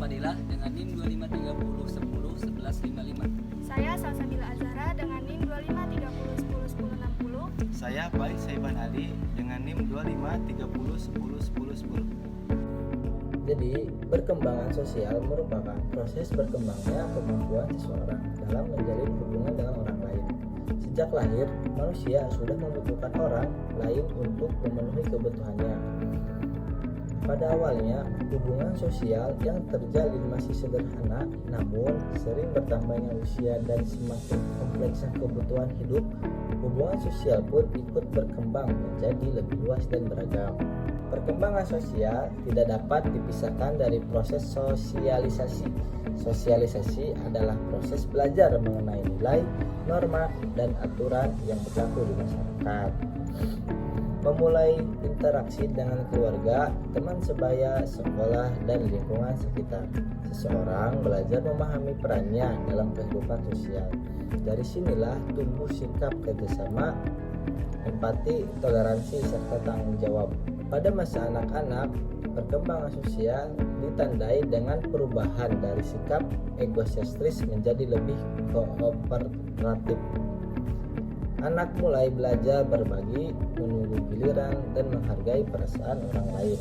Fadilah dengan NIM 2530101155. Saya Salsabila Azhara dengan NIM 2530101060. Saya Pai Saiban Ali dengan NIM 2530101010. Jadi, perkembangan sosial merupakan proses berkembangnya kemampuan seseorang dalam menjalin hubungan dengan orang lain. Sejak lahir, manusia sudah membutuhkan orang lain untuk memenuhi kebutuhannya. Pada awalnya, hubungan sosial yang terjalin masih sederhana, namun sering bertambahnya usia dan semakin kompleksnya kebutuhan hidup, hubungan sosial pun ikut berkembang menjadi lebih luas dan beragam. Perkembangan sosial tidak dapat dipisahkan dari proses sosialisasi. Sosialisasi adalah proses belajar mengenai nilai, norma, dan aturan yang berlaku di masyarakat. Memulai interaksi dengan keluarga, teman sebaya, sekolah, dan lingkungan sekitar. Seseorang belajar memahami perannya dalam kehidupan sosial. Dari sinilah tumbuh sikap kerjasama, empati, toleransi, serta tanggung jawab. Pada masa anak-anak, perkembangan sosial ditandai dengan perubahan dari sikap egosentris menjadi lebih kooperatif. Anak mulai belajar berbagi, menunggu giliran, dan menghargai perasaan orang lain.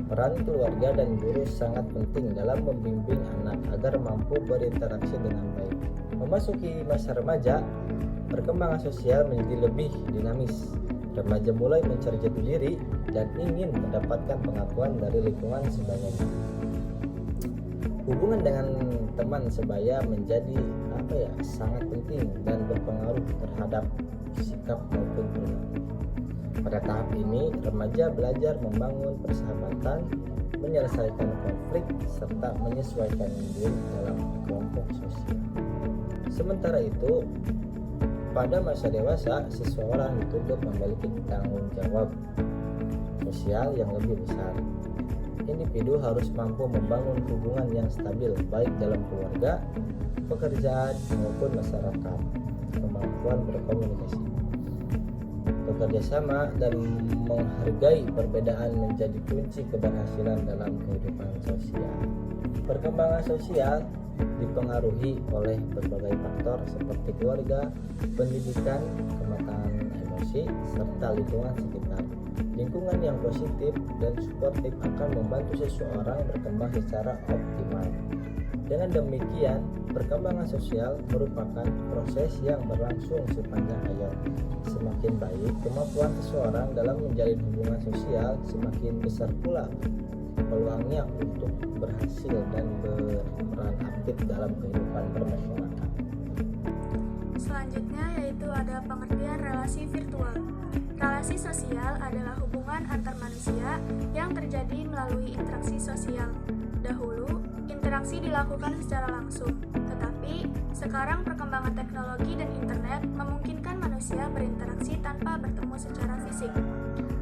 Peran keluarga dan guru sangat penting dalam membimbing anak agar mampu berinteraksi dengan baik. Memasuki masa remaja, perkembangan sosial menjadi lebih dinamis. Remaja mulai mencari jati diri dan ingin mendapatkan pengakuan dari lingkungan sebayanya. Hubungan dengan teman sebaya menjadi sangat penting dan berpengaruh terhadap sikap maupun perilaku. Pada tahap ini, remaja belajar membangun persahabatan, menyelesaikan konflik, serta menyesuaikan diri dalam kelompok sosial. Sementara itu, pada masa dewasa, seseorang dituntut memiliki tanggung jawab sosial yang lebih besar. Individu harus mampu membangun hubungan yang stabil baik dalam keluarga, pekerjaan, maupun masyarakat. Kemampuan berkomunikasi, bekerja sama, dan menghargai perbedaan menjadi kunci keberhasilan dalam kehidupan sosial. Perkembangan sosial dipengaruhi oleh berbagai faktor seperti keluarga, pendidikan, kematangan emosi, serta lingkungan sekitar. Lingkungan yang positif dan suportif akan membantu seseorang berkembang secara optimal. Dengan demikian, perkembangan sosial merupakan proses yang berlangsung sepanjang hayat. Semakin baik kemampuan seseorang dalam menjalin hubungan sosial, semakin besar pula peluangnya untuk berhasil dan berperan aktif dalam kehidupan bermasyarakat. Selanjutnya yaitu ada pengertian relasi virtual. Relasi sosial adalah hubungan antar manusia yang terjadi melalui interaksi sosial. Dahulu, interaksi dilakukan secara langsung, tetapi sekarang perkembangan teknologi dan internet memungkinkan manusia berinteraksi tanpa bertemu secara fisik.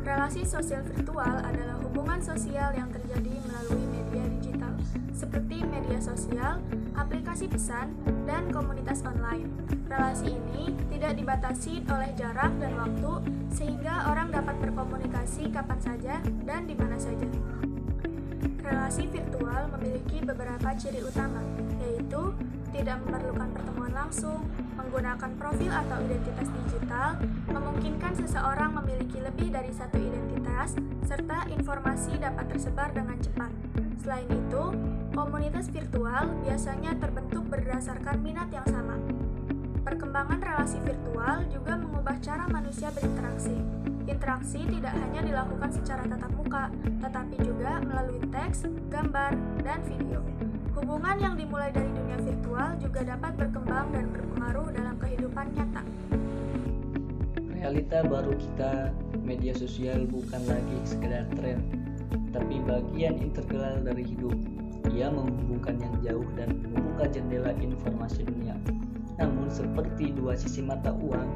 Relasi sosial virtual adalah hubungan sosial yang terjadi melalui media digital, seperti media sosial, aplikasi pesan, dan komunitas online. Relasi ini tidak dibatasi oleh jarak dan waktu, sehingga orang dapat berkomunikasi kapan saja dan di mana saja. Relasi virtual memiliki beberapa ciri utama, yaitu tidak memerlukan pertemuan langsung, menggunakan profil atau identitas digital, memungkinkan seseorang memiliki lebih dari satu identitas, serta informasi dapat tersebar dengan cepat. Selain itu, komunitas virtual biasanya terbentuk berdasarkan minat yang sama. Perkembangan relasi virtual juga mengubah cara manusia berinteraksi. Interaksi tidak hanya dilakukan secara tatap muka, tetapi juga melalui teks, gambar, dan video. Hubungan yang dimulai dari dunia virtual juga dapat berkembang dan berpengaruh dalam kehidupan nyata. Realita baru kita, media sosial bukan lagi sekedar tren, tapi bagian integral dari hidup. Ia menghubungkan yang jauh dan membuka jendela informasi dunia. Namun seperti dua sisi mata uang,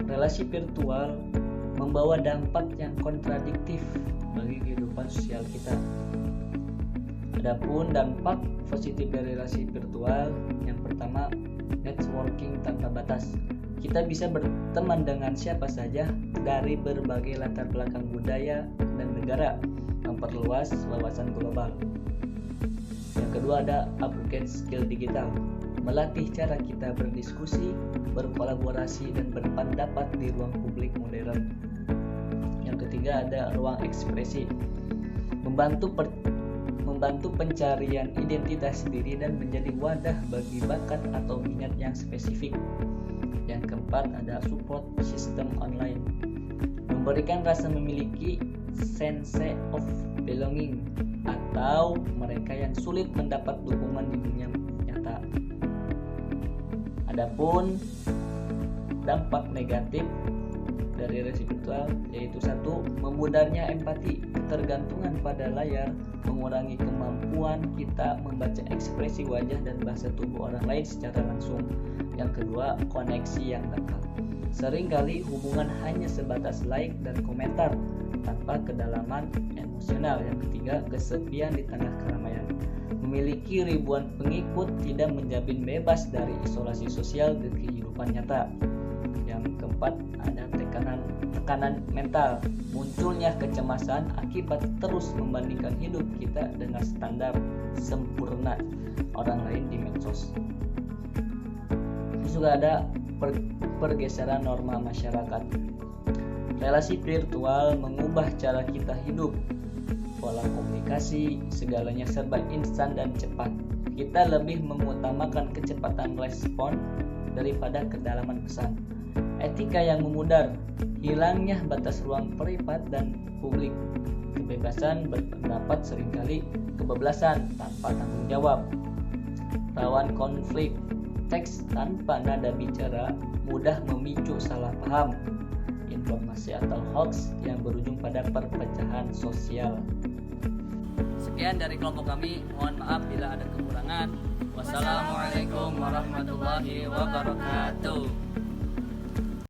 relasi virtual membawa dampak yang kontradiktif bagi kehidupan sosial kita. Adapun dampak positif dari relasi virtual, yang pertama, networking tanpa batas. Kita bisa berteman dengan siapa saja dari berbagai latar belakang budaya dan negara, memperluas wawasan global. Yang kedua ada upgrade skill digital, melatih cara kita berdiskusi, berkolaborasi, dan berpendapat di ruang publik modern. Yang ketiga ada ruang ekspresi, membantu pencarian identitas diri dan menjadi wadah bagi bakat atau minat yang spesifik. Yang keempat ada support system online, memberikan rasa memiliki sense of belonging atau mereka yang sulit mendapat dukungan di dunia nyata. Adapun dampak negatif dari relasi virtual yaitu 1. Memudarnya empati, ketergantungan pada layar mengurangi kemampuan kita membaca ekspresi wajah dan bahasa tubuh orang lain secara langsung. Yang kedua, koneksi yang dangkal. Seringkali hubungan hanya sebatas like dan komentar tanpa kedalaman emosional. Yang ketiga, kesepian di tengah keramaian. Memiliki ribuan pengikut tidak menjamin bebas dari isolasi sosial di kehidupan nyata. Yang keempat, ada tekanan mental. Munculnya kecemasan akibat terus membandingkan hidup kita dengan standar sempurna orang lain di medsos. Juga ada pergeseran norma masyarakat. Relasi virtual mengubah cara kita hidup. Pola komunikasi, segalanya serba instan dan cepat. Kita lebih mengutamakan kecepatan respon daripada kedalaman pesan. Etika yang memudar, hilangnya batas ruang privat dan publik. Kebebasan berpendapat seringkali kebablasan tanpa tanggung jawab. Rawan konflik, teks tanpa nada bicara mudah memicu salah paham, informasi atau hoax yang berujung pada perpecahan sosial. Sekian dari kelompok kami, mohon maaf bila ada kekurangan. Wassalamualaikum warahmatullahi wabarakatuh.